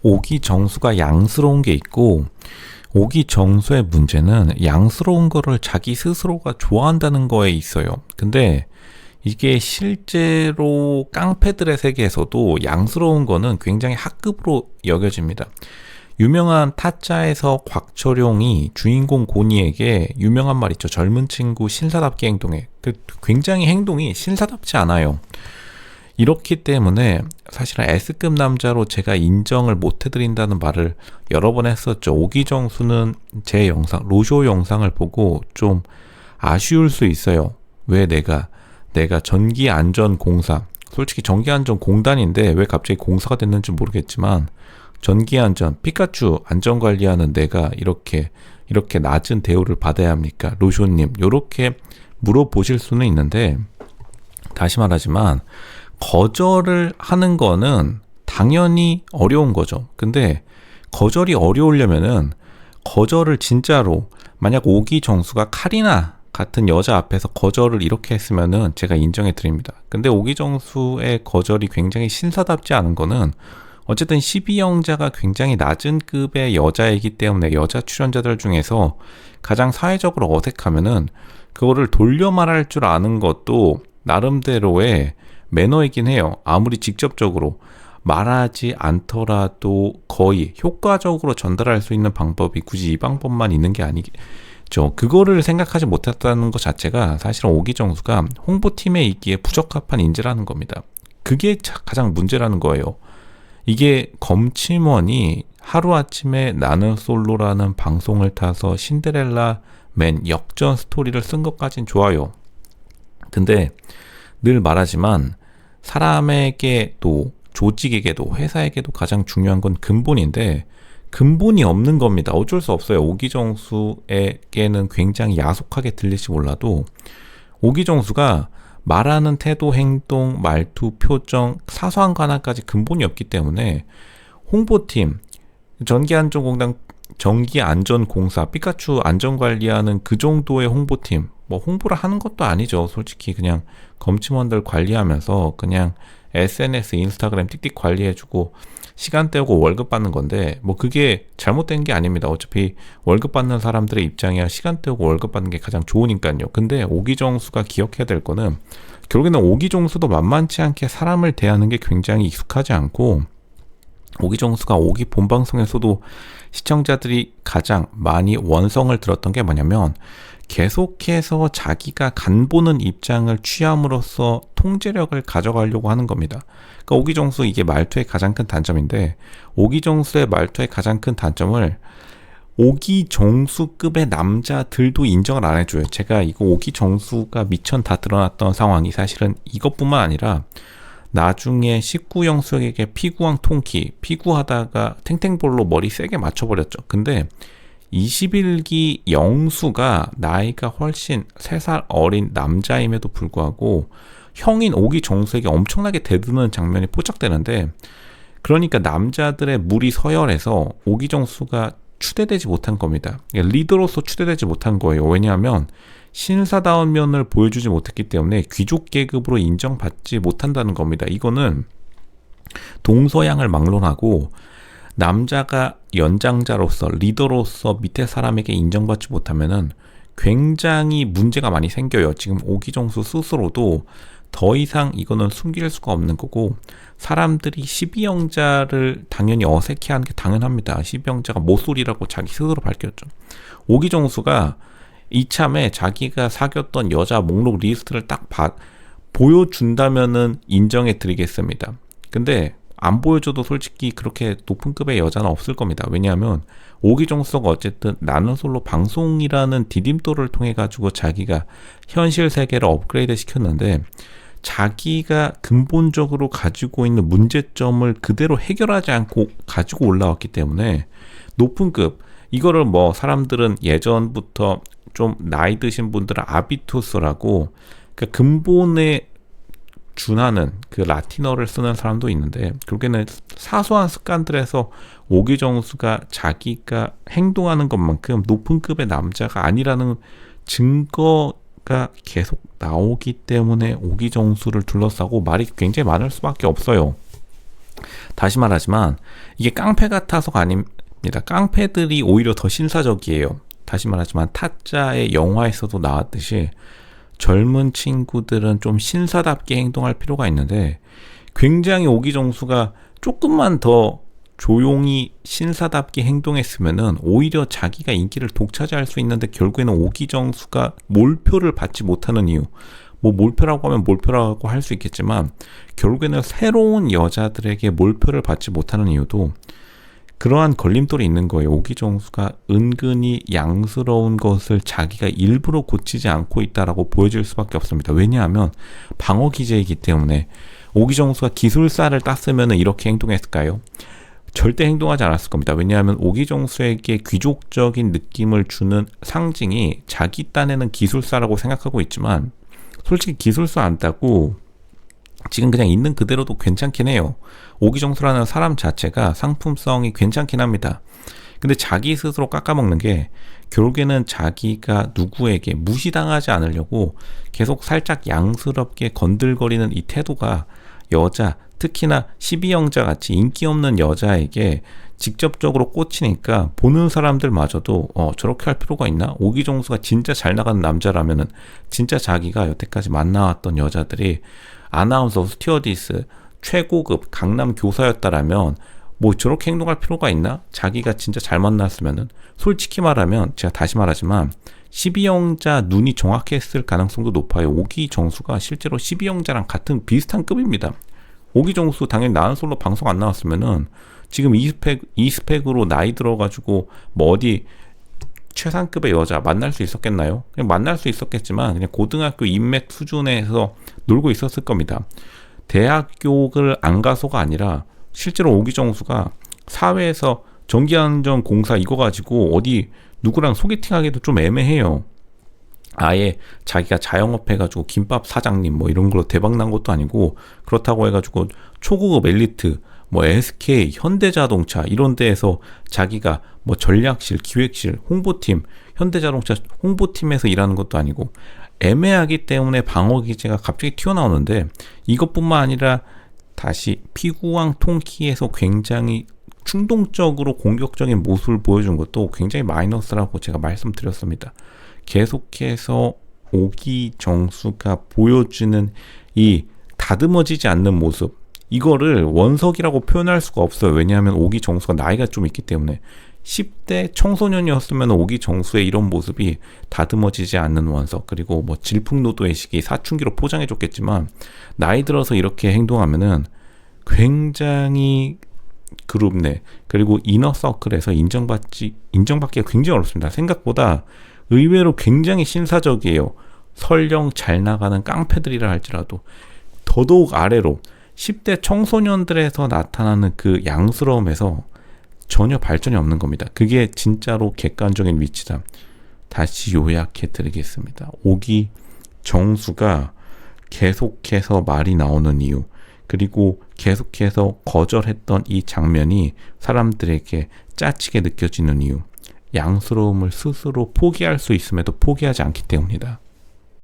오기정수가 양스러운 게 있고, 오기정수의 문제는 양스러운 거를 자기 스스로가 좋아한다는 거에 있어요. 근데 이게 실제로 깡패들의 세계에서도 양스러운 거는 굉장히 하급으로 여겨집니다. 유명한 타짜에서 곽철용이 주인공 고니에게 유명한 말 있죠. 젊은 친구 신사답게 행동해. 굉장히 행동이 신사답지 않아요. 이렇기 때문에 사실은 S급 남자로 제가 인정을 못 해드린다는 말을 여러 번 했었죠. 오기정수는 제 영상, 로쇼 영상을 보고 좀 아쉬울 수 있어요. 왜 내가 전기안전공사, 솔직히 전기안전공단인데 왜 갑자기 공사가 됐는지 모르겠지만, 전기안전, 피카츄 안전관리하는 내가 이렇게 낮은 대우를 받아야 합니까? 로쇼님, 요렇게 물어보실 수는 있는데, 다시 말하지만 거절을 하는 거는 당연히 어려운 거죠. 근데 거절이 어려우려면은 거절을 진짜로, 만약 오기정수가 카리나 같은 여자 앞에서 거절을 이렇게 했으면은 제가 인정해 드립니다. 근데 오기정수의 거절이 굉장히 신사답지 않은 거는, 어쨌든 12형자가 굉장히 낮은 급의 여자이기 때문에 여자 출연자들 중에서 가장 사회적으로 어색하면은 그거를 돌려 말할 줄 아는 것도 나름대로의 매너이긴 해요. 아무리 직접적으로 말하지 않더라도 거의 효과적으로 전달할 수 있는 방법이 굳이 이 방법만 있는 게 아니겠죠. 그거를 생각하지 못했다는 것 자체가 사실은 오기정수가 홍보팀에 있기에 부적합한 인재라는 겁니다. 그게 가장 문제라는 거예요. 이게 검침원이 하루아침에 나는 솔로라는 방송을 타서 신데렐라 맨 역전 스토리를 쓴 것까진 좋아요. 근데 늘 말하지만 사람에게도, 조직에게도, 회사에게도 가장 중요한 건 근본인데, 근본이 없는 겁니다. 어쩔 수 없어요. 오기정수에게는 굉장히 야속하게 들릴지 몰라도 오기정수가 말하는 태도, 행동, 말투, 표정, 사소한 거 하나까지 근본이 없기 때문에 홍보팀, 전기안전공사, 피카츄 안전관리하는 그 정도의 홍보팀, 뭐 홍보를 하는 것도 아니죠. 솔직히 그냥 검침원들 관리하면서 그냥 SNS, 인스타그램 띡띡 관리해주고 시간 때우고 월급 받는 건데, 뭐 그게 잘못된 게 아닙니다. 어차피 월급 받는 사람들의 입장이야 시간 때우고 월급 받는 게 가장 좋으니까요. 근데 오기정수가 기억해야 될 거는, 결국에는 오기정수도 만만치 않게 사람을 대하는 게 굉장히 익숙하지 않고, 오기정수가 오기 본방송에서도 시청자들이 가장 많이 원성을 들었던 게 뭐냐면, 계속해서 자기가 간보는 입장을 취함으로써 통제력을 가져가려고 하는 겁니다. 그러니까 오기정수, 이게 말투의 가장 큰 단점인데, 오기정수의 말투의 가장 큰 단점을 오기정수급의 남자들도 인정을 안 해줘요. 제가 이거 오기정수가 미천 다 드러났던 상황이 사실은 이것뿐만 아니라, 나중에 19형 수에게 피구왕 통키, 피구하다가 탱탱볼로 머리 세게 맞춰버렸죠. 근데 21기 영수가 나이가 훨씬 3살 어린 남자임에도 불구하고 형인 오기정수에게 엄청나게 대드는 장면이 포착되는데, 그러니까 남자들의 물이 서열해서 오기정수가 추대되지 못한 겁니다. 리더로서 추대되지 못한 거예요. 왜냐하면 신사다운 면을 보여주지 못했기 때문에 귀족 계급으로 인정받지 못한다는 겁니다. 이거는 동서양을 막론하고 남자가 연장자로서, 리더로서 밑에 사람에게 인정받지 못하면은 굉장히 문제가 많이 생겨요. 지금 오기정수 스스로도 더 이상 이거는 숨길 수가 없는 거고, 사람들이 12형자를 당연히 어색해하는 게 당연합니다. 12형자가 모쏠이라고 자기 스스로 밝혔죠. 오기정수가 이참에 자기가 사귀었던 여자 목록 리스트를 딱 보여준다면은 인정해 드리겠습니다. 근데 안 보여줘도 솔직히 그렇게 높은 급의 여자는 없을 겁니다. 왜냐하면 오기정수가 어쨌든 나는 솔로 방송이라는 디딤돌을 통해 가지고 자기가 현실 세계를 업그레이드 시켰는데, 자기가 근본적으로 가지고 있는 문제점을 그대로 해결하지 않고 가지고 올라왔기 때문에 높은 급, 이거를 뭐 사람들은 예전부터 좀 나이 드신 분들은 아비투스라고, 그러니까 근본에 준하는 그 라틴어를 쓰는 사람도 있는데, 결국에는 사소한 습관들에서 오기정수가 자기가 행동하는 것만큼 높은 급의 남자가 아니라는 증거가 계속 나오기 때문에 오기정수를 둘러싸고 말이 굉장히 많을 수밖에 없어요. 다시 말하지만 이게 깡패 같아서가 아닙니다. 깡패들이 오히려 더 신사적이에요. 다시 말하지만 타짜의 영화에서도 나왔듯이 젊은 친구들은 좀 신사답게 행동할 필요가 있는데, 굉장히 오기정수가 조금만 더 조용히 신사답게 행동했으면은 오히려 자기가 인기를 독차지할 수 있는데, 결국에는 오기정수가 몰표를 받지 못하는 이유, 뭐 몰표라고 하면 몰표라고 할 수 있겠지만 결국에는 새로운 여자들에게 몰표를 받지 못하는 이유도 그러한 걸림돌이 있는 거예요. 오기정수가 은근히 양스러운 것을 자기가 일부러 고치지 않고 있다라고 보여질 수밖에 없습니다. 왜냐하면 방어 기제이기 때문에. 오기정수가 기술사를 땄으면 이렇게 행동했을까요? 절대 행동하지 않았을 겁니다. 왜냐하면 오기정수에게 귀족적인 느낌을 주는 상징이 자기 딴에는 기술사라고 생각하고 있지만, 솔직히 기술사 안 따고 지금 그냥 있는 그대로도 괜찮긴 해요. 오기정수라는 사람 자체가 상품성이 괜찮긴 합니다. 근데 자기 스스로 깎아먹는 게 결국에는 자기가 누구에게 무시당하지 않으려고 계속 살짝 양스럽게 건들거리는 이 태도가 여자, 특히나 12형자 같이 인기 없는 여자에게 직접적으로 꽂히니까 보는 사람들마저도 저렇게 할 필요가 있나? 오기정수가 진짜 잘 나가는 남자라면은, 진짜 자기가 여태까지 만나왔던 여자들이 아나운서, 스튜어디스, 최고급 강남 교사였다라면 뭐 저렇게 행동할 필요가 있나? 자기가 진짜 잘 만났으면은. 솔직히 말하면, 제가 다시 말하지만 12형자 눈이 정확했을 가능성도 높아요. 오기정수가 실제로 12형자랑 같은 비슷한 급입니다. 오기정수 당연히 나는 솔로 방송 안 나왔으면은 지금 이 스펙으로 나이 들어가지고 뭐 어디 최상급의 여자 만날 수 있었겠나요? 그냥 만날 수 있었겠지만 그냥 고등학교 인맥 수준에서 놀고 있었을 겁니다. 대학교를 안 가서가 아니라 실제로 오기정수가 사회에서 전기안전공사 이거 가지고 어디 누구랑 소개팅하기도 좀 애매해요. 아예 자기가 자영업 해가지고 김밥 사장님 뭐 이런 걸로 대박난 것도 아니고, 그렇다고 해가지고 초고급 엘리트 뭐 SK, 현대자동차 이런 데에서 자기가 뭐 전략실, 기획실, 홍보팀, 현대자동차 홍보팀에서 일하는 것도 아니고, 애매하기 때문에 방어 기제가 갑자기 튀어나오는데, 이것뿐만 아니라 다시 피구왕 통키에서 굉장히 충동적으로 공격적인 모습을 보여준 것도 굉장히 마이너스라고 제가 말씀드렸습니다. 계속해서 오기정수가 보여주는 이 다듬어지지 않는 모습, 이거를 원석이라고 표현할 수가 없어요. 왜냐하면 오기정수가 나이가 좀 있기 때문에. 10대 청소년이었으면 오기정수의 이런 모습이 다듬어지지 않는 원석, 그리고 뭐 질풍노도의 시기 사춘기로 포장해줬겠지만, 나이 들어서 이렇게 행동하면은 굉장히 그룹 내, 그리고 이너서클에서 인정받기가 굉장히 어렵습니다. 생각보다 의외로 굉장히 신사적이에요. 설령 잘 나가는 깡패들이라 할지라도. 더더욱 아래로 10대 청소년들에서 나타나는 그 양스러움에서 전혀 발전이 없는 겁니다. 그게 진짜로 객관적인 위치다. 다시 요약해 드리겠습니다. 오기정수가 계속해서 말이 나오는 이유, 그리고 계속해서 거절했던 이 장면이 사람들에게 짜치게 느껴지는 이유, 양스러움을 스스로 포기할 수 있음에도 포기하지 않기 때문이다.